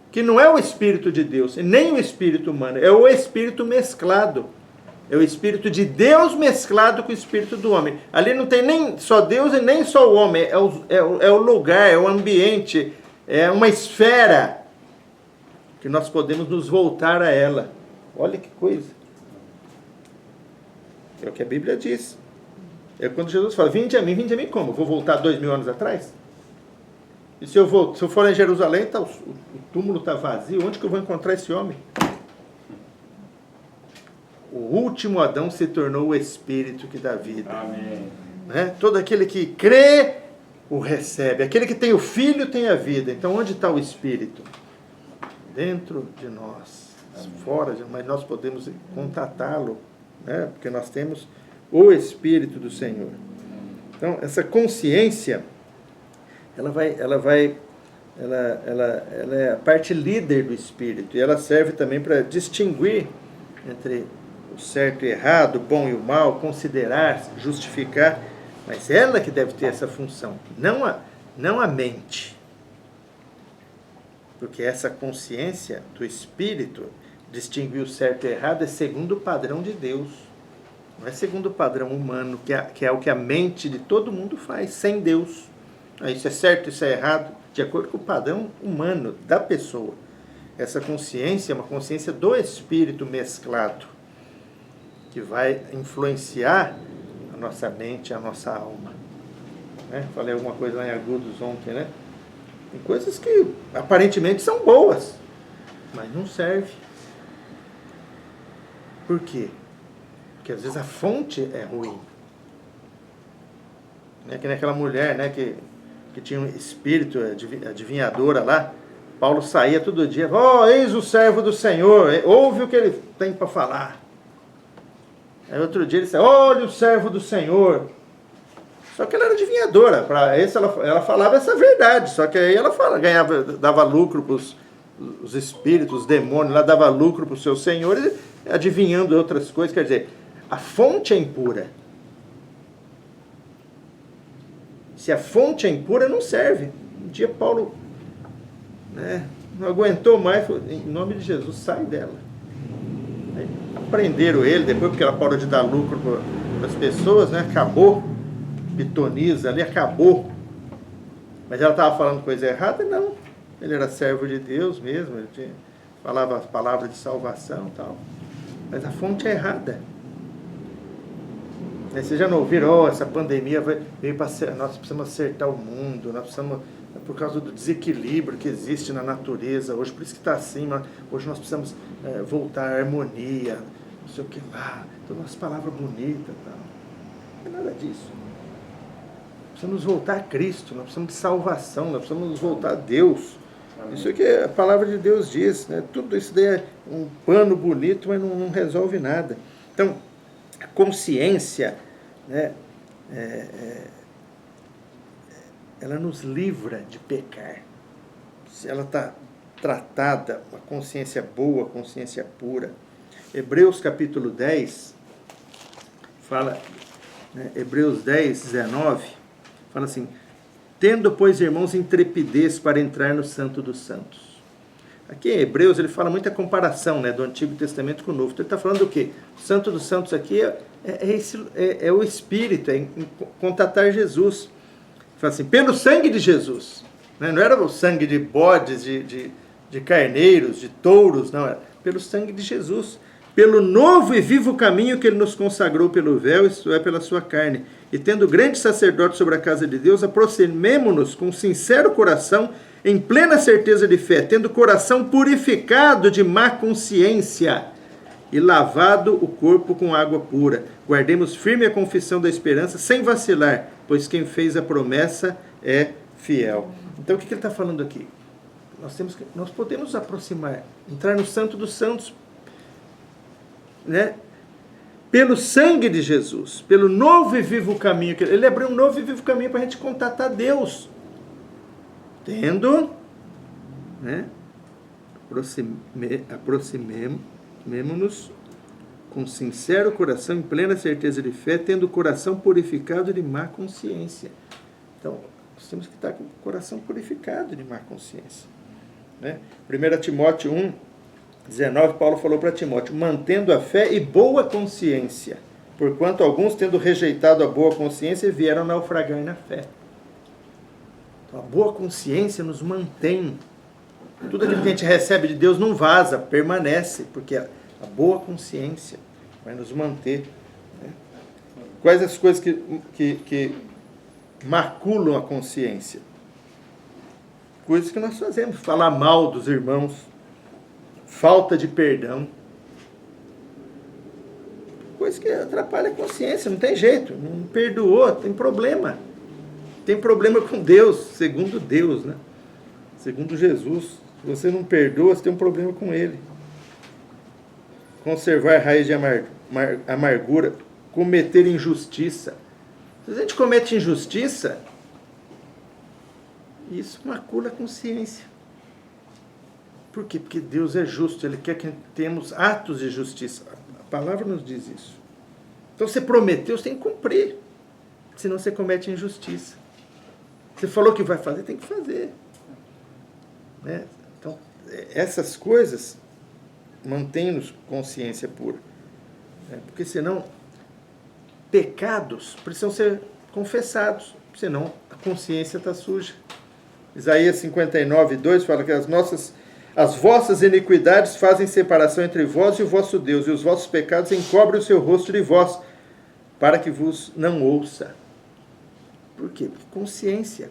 A: que não é o Espírito de Deus, nem o Espírito humano, é o Espírito mesclado. É o Espírito de Deus mesclado com o Espírito do homem. Ali não tem nem só Deus e nem só o homem, é o lugar, é o ambiente, é uma esfera que nós podemos nos voltar a ela. Olha que coisa. É o que a Bíblia diz. É quando Jesus fala, vinde a mim como? Eu vou voltar 2000 anos atrás? E se eu for em Jerusalém, o túmulo está vazio, onde que eu vou encontrar esse homem? O último Adão se tornou o Espírito que dá vida.
B: Amém.
A: Né? Todo aquele que crê, o recebe. Aquele que tem o Filho tem a vida. Então onde está o Espírito? Dentro de nós. Fora, mas nós podemos contatá-lo. Né? Porque nós temos o Espírito do Senhor. Então, essa consciência, ela é a parte líder do Espírito. E ela serve também para distinguir entre o certo e errado, o bom e o mal, considerar, justificar. Mas ela que deve ter essa função, não a mente. Porque essa consciência do Espírito, distinguir o certo e errado, é segundo o padrão de Deus. Não é segundo o padrão humano, que é o que a mente de todo mundo faz, sem Deus. Isso é certo, isso é errado, de acordo com o padrão humano da pessoa. Essa consciência é uma consciência do Espírito mesclado, que vai influenciar a nossa mente, a nossa alma. Né? Falei alguma coisa lá em Agudos ontem, né? Tem coisas que aparentemente são boas, mas não servem. Por quê? Porque às vezes a fonte é ruim. Né? Que nem aquela mulher, né, que tinha um espírito adivinhadora lá. Paulo saía todo dia, eis o servo do Senhor, ouve o que ele tem para falar. Aí outro dia ele disse, olha o servo do Senhor. Só que ela era adivinhadora, para esse ela falava essa verdade, só que aí ela dava lucro para os espíritos, os demônios, ela dava lucro para os seus senhores, adivinhando outras coisas. Quer dizer, a fonte é impura. Se a fonte é impura, não serve. Um dia Paulo, né, não aguentou mais, falou, em nome de Jesus, sai dela. Aí, prenderam ele, depois porque ela parou de dar lucro para as pessoas, né, acabou, pitoniza ali, acabou. Mas ela estava falando coisa errada? Não. Ele era servo de Deus mesmo, falava as palavras de salvação e tal. Mas a fonte é errada. Vocês já não ouviram, essa pandemia veio para ser, nós precisamos acertar o mundo, nós precisamos, por causa do desequilíbrio que existe na natureza hoje, por isso que está assim, hoje nós precisamos voltar à harmonia, não sei o que lá, todas as palavras bonitas, não é nada disso. Precisamos voltar a Cristo, nós precisamos de salvação, nós precisamos voltar a Deus. Isso é que a palavra de Deus diz, né? Tudo isso daí é um pano bonito, mas não resolve nada. Então, a consciência, né, ela nos livra de pecar. Se ela está tratada, uma consciência boa, consciência pura. Hebreus capítulo 10, fala, né, Hebreus 10, 19, fala assim: tendo, pois, irmãos, intrepidez para entrar no Santo dos Santos. Aqui em Hebreus ele fala muita comparação, né, do Antigo Testamento com o Novo. Então ele está falando do quê? O Santo dos Santos aqui é o Espírito, é contatar Jesus. Ele fala assim, pelo sangue de Jesus. Né? Não era o sangue de bodes, de carneiros, de touros, não. Era pelo sangue de Jesus. Pelo novo e vivo caminho que ele nos consagrou pelo véu, isto é, pela sua carne. E tendo grande sacerdote sobre a casa de Deus, aproximemo-nos com sincero coração, em plena certeza de fé, tendo o coração purificado de má consciência e lavado o corpo com água pura. Guardemos firme a confissão da esperança, sem vacilar, pois quem fez a promessa é fiel. Então o que ele está falando aqui? Nós podemos nos aproximar, entrar no Santo dos Santos, né? Pelo sangue de Jesus, pelo novo e vivo caminho. Ele abriu um novo e vivo caminho para a gente contatar Deus. Tendo, né, aproximemo-nos com sincero coração, em plena certeza de fé, tendo o coração purificado de má consciência. Então, nós temos que estar com o coração purificado de má consciência. Né? 1 Timóteo 1, 19, Paulo falou para Timóteo, mantendo a fé e boa consciência, porquanto alguns, tendo rejeitado a boa consciência, vieram naufragar na fé. Então, a boa consciência nos mantém. Tudo aquilo que a gente recebe de Deus não vaza, permanece, porque a boa consciência vai nos manter. Né? Quais as coisas que maculam a consciência? Coisas que nós fazemos, falar mal dos irmãos, falta de perdão, coisa que atrapalha a consciência, não tem jeito, não perdoou, tem problema com Deus, segundo Deus, né? Segundo Jesus. Se você não perdoa, você tem um problema com Ele. Conservar raiz de amargura, cometer injustiça. Se a gente comete injustiça, isso macula a consciência. Por quê? Porque Deus é justo, Ele quer que tenhamos atos de justiça. A palavra nos diz isso. Então você prometeu, você tem que cumprir. Senão você comete injustiça. Você falou que vai fazer, tem que fazer. Né? Então, essas coisas mantêm-nos consciência pura. Né? Porque senão, pecados precisam ser confessados. Senão, a consciência está suja. Isaías 59, 2 fala que as vossas iniquidades fazem separação entre vós e o vosso Deus, e os vossos pecados encobrem o seu rosto de vós, para que vos não ouça. Por quê? Porque consciência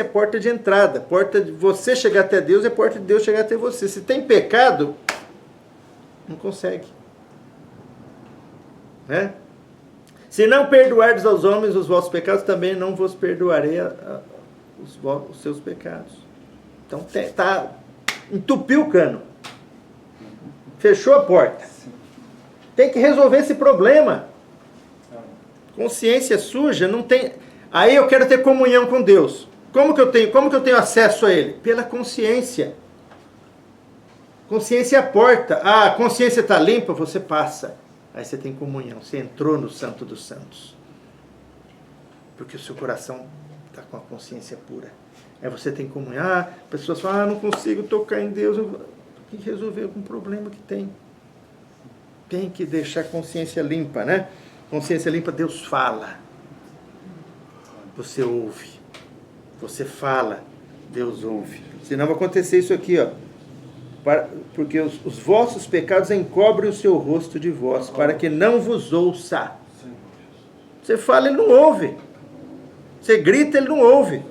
A: é a porta de entrada, porta de você chegar até Deus é a porta de Deus chegar até você. Se tem pecado, não consegue. Né? Se não perdoardes aos homens os vossos pecados, também não vos perdoarei os seus pecados. Então entupiu o cano. Fechou a porta. Tem que resolver esse problema. Consciência suja não tem. Aí eu quero ter comunhão com Deus. Como que eu tenho acesso a Ele? Pela consciência. Consciência é a porta. Ah, a consciência está limpa, você passa. Aí você tem comunhão. Você entrou no Santo dos Santos. Porque o seu coração está com a consciência pura. Aí você tem comunhão. Ah, pessoas falam, não consigo tocar em Deus. Tem que resolver algum problema que tem. Tem que deixar a consciência limpa, né? Consciência limpa, Deus fala. Você ouve. Você fala, Deus ouve. Senão vai acontecer isso aqui, ó. Porque os vossos pecados encobrem o seu rosto de vós, para que não vos ouça. Você fala, ele não ouve. Você grita, ele não ouve.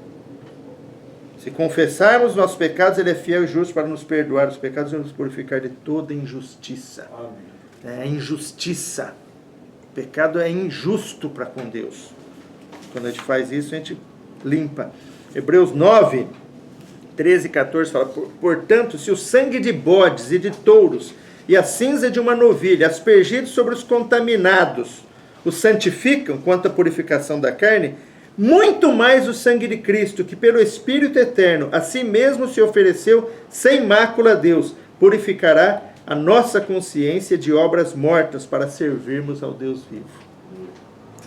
A: Se confessarmos nossos pecados, ele é fiel e justo para nos perdoar os pecados e nos purificar de toda injustiça. É injustiça. O pecado é injusto para com Deus. Quando a gente faz isso, a gente limpa. Hebreus 9, 13 e 14 fala: portanto, se o sangue de bodes e de touros e a cinza de uma novilha, aspergidos sobre os contaminados, os santificam quanto à purificação da carne, muito mais o sangue de Cristo, que pelo Espírito eterno a si mesmo se ofereceu sem mácula a Deus, purificará a nossa consciência de obras mortas para servirmos ao Deus vivo.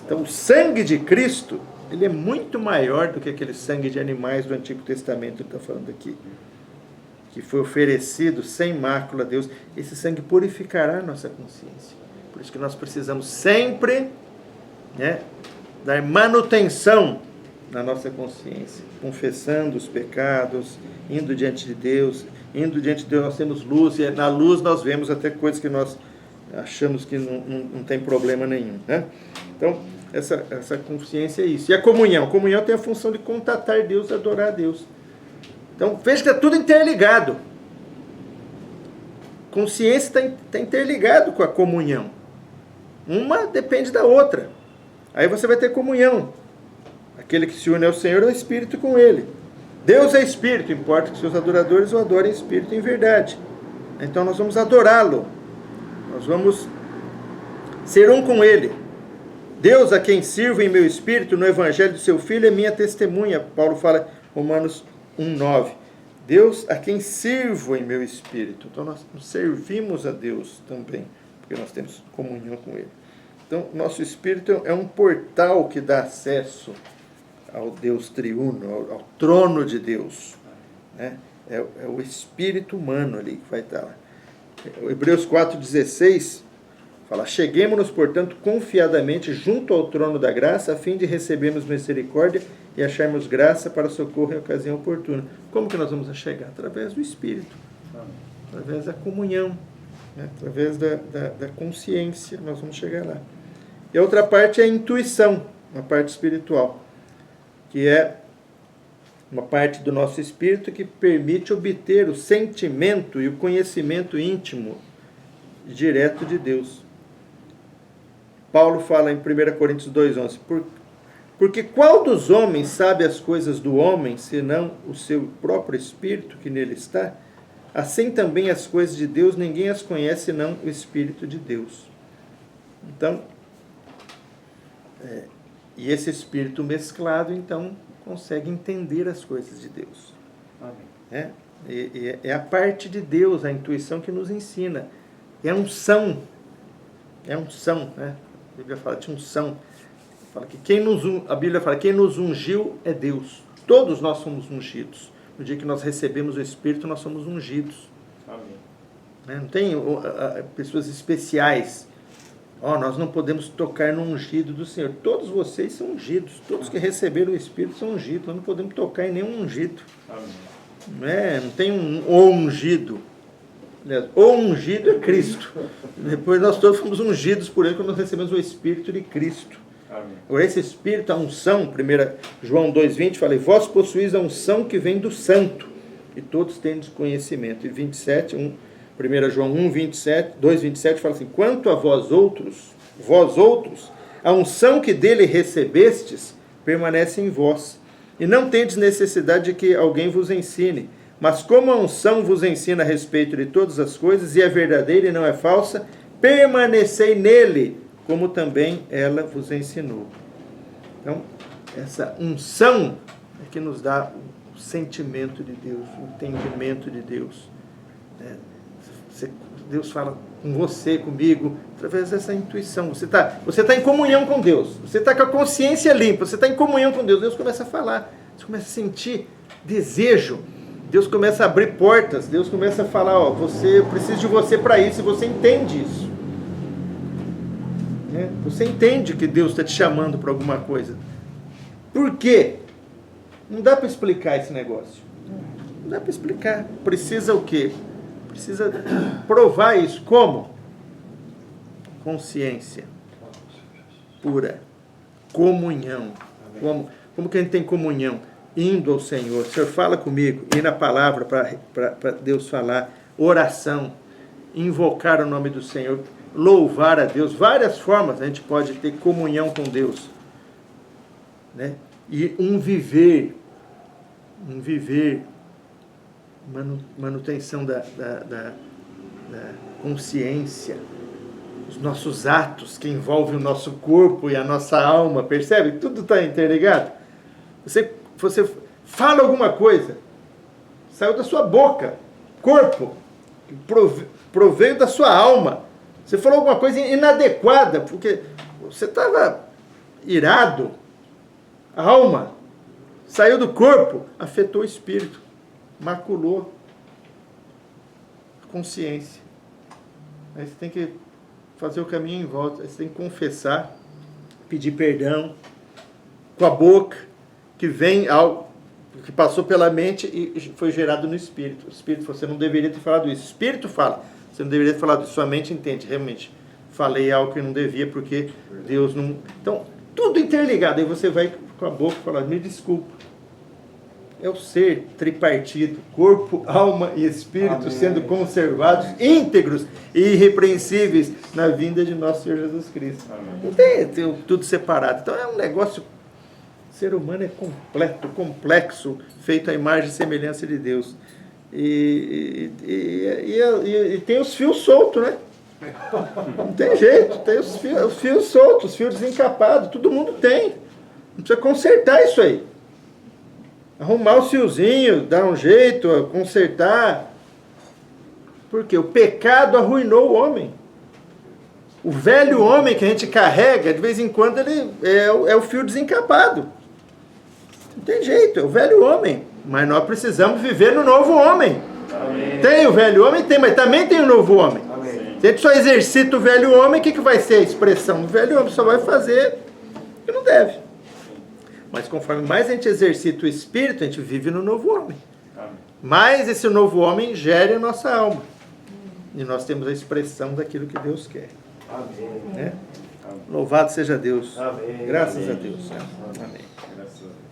A: Então o sangue de Cristo, ele é muito maior do que aquele sangue de animais do Antigo Testamento que está falando aqui, que foi oferecido sem mácula a Deus. Esse sangue purificará a nossa consciência. Por isso que nós precisamos sempre, dar manutenção na nossa consciência, confessando os pecados, indo diante de Deus. Indo diante de Deus nós temos luz, e na luz nós vemos até coisas que nós achamos que não tem problema nenhum. Então, essa consciência é isso. E a comunhão? A comunhão tem a função de contatar Deus, adorar a Deus. Então, veja que está tudo interligado. Consciência está interligado com a comunhão. Uma depende da outra. Aí você vai ter comunhão. Aquele que se une ao Senhor é o Espírito com Ele. Deus é Espírito, importa que seus adoradores o adorem em Espírito e em verdade. Então nós vamos adorá-lo. Nós vamos ser um com Ele. Deus, a quem sirvo em meu Espírito, no Evangelho do seu Filho, é minha testemunha. Paulo fala em Romanos 1,9. Deus, a quem sirvo em meu Espírito. Então nós servimos a Deus também, porque nós temos comunhão com Ele. Então, nosso Espírito é um portal que dá acesso ao Deus triuno, ao trono de Deus. É o Espírito humano ali que vai estar lá. O Hebreus 4,16 fala: cheguemo-nos, portanto, confiadamente junto ao trono da graça, a fim de recebermos misericórdia e acharmos graça para socorro em ocasião oportuna. Como que nós vamos chegar? Através do Espírito, através da comunhão, através da consciência, nós vamos chegar lá. E a outra parte é a intuição, uma parte espiritual, que é uma parte do nosso espírito que permite obter o sentimento e o conhecimento íntimo direto de Deus. Paulo fala em 1 Coríntios 2,11: porque qual dos homens sabe as coisas do homem, senão o seu próprio espírito que nele está? Assim também as coisas de Deus, ninguém as conhece, senão o Espírito de Deus. Então, e esse espírito mesclado, então, consegue entender as coisas de Deus. É a parte de Deus, a intuição que nos ensina. É unção. A Bíblia fala de unção. Fala que a Bíblia fala que quem nos ungiu é Deus. Todos nós somos ungidos. No dia que nós recebemos o Espírito, nós somos ungidos. Amém. Não tem pessoas especiais. Nós não podemos tocar no ungido do Senhor. Todos vocês são ungidos. Todos que receberam o Espírito são ungidos. Nós não podemos tocar em nenhum ungido. Não tem um ungido. Aliás, o ungido é Cristo. Depois nós todos fomos ungidos por Ele quando nós recebemos o Espírito de Cristo. Agora esse Espírito, a unção, 1 João 2,20, fala: vós possuís a unção que vem do Santo, e todos têm desconhecimento. E 27, 1 João 2,27 fala assim: quanto a vós outros, a unção que dele recebestes permanece em vós, e não tendes necessidade de que alguém vos ensine, mas como a unção vos ensina a respeito de todas as coisas, e é verdadeira e não é falsa, permanecei nele, como também ela vos ensinou. Então, essa unção é que nos dá o sentimento de Deus, o entendimento de Deus. Deus fala com você, comigo, através dessa intuição. Você tá em comunhão com Deus, você está com a consciência limpa, você está em comunhão com Deus. Deus começa a falar, você começa a sentir desejo, Deus começa a abrir portas, Deus começa a falar: eu preciso de você para isso, e você entende isso. Você entende que Deus está te chamando para alguma coisa. Por quê? Não dá para explicar esse negócio. Não dá para explicar. Precisa o quê? Precisa provar isso. Como? Consciência pura. Comunhão. Como que a gente tem comunhão? Indo ao Senhor. O Senhor fala comigo. Ir na palavra para Deus falar. Oração. Invocar o nome do Senhor. Louvar a Deus. Várias formas a gente pode ter comunhão com Deus. Né? E um viver, manutenção da consciência, os nossos atos que envolvem o nosso corpo e a nossa alma, percebe? Tudo está interligado. Você fala alguma coisa, saiu da sua boca, corpo, proveio da sua alma. Você falou alguma coisa inadequada, porque você estava irado, a alma saiu do corpo, afetou o espírito, maculou a consciência. Aí você tem que fazer o caminho em volta, aí você tem que confessar, pedir perdão com a boca, que vem algo que passou pela mente e foi gerado no espírito. O espírito, você não deveria ter falado isso. O espírito fala, você não deveria ter falado isso. Sua mente entende, realmente, falei algo que não devia porque Deus não... Então, tudo interligado. Aí você vai com a boca falar, me desculpa. É o ser tripartido, corpo, alma e espírito, amém, sendo conservados, íntegros e irrepreensíveis na vinda de nosso Senhor Jesus Cristo. Amém. Não tem tudo separado. Então é um negócio... O ser humano é completo, complexo, feito à imagem e semelhança de Deus. E tem os fios soltos, né? Não tem jeito, tem os fios soltos, os fios desencapados, todo mundo tem. Não precisa consertar isso aí. Arrumar o fiozinho, dar um jeito, consertar. Porque o pecado arruinou o homem. O velho homem que a gente carrega, de vez em quando, ele é o fio desencapado. Não tem jeito, é o velho homem. Mas nós precisamos viver no novo homem. Amém. Tem o velho homem? Tem, mas também tem o novo homem. Amém. Se a gente só exercita o velho homem, o que vai ser a expressão do velho homem? Só vai fazer o que não deve. Mas conforme mais a gente exercita o Espírito, a gente vive no novo homem. Amém. Mais esse novo homem gere a nossa alma. E nós temos a expressão daquilo que Deus quer. Amém. Né? Amém. Louvado seja Deus. Amém. Graças a Deus. Amém. Graças a Deus.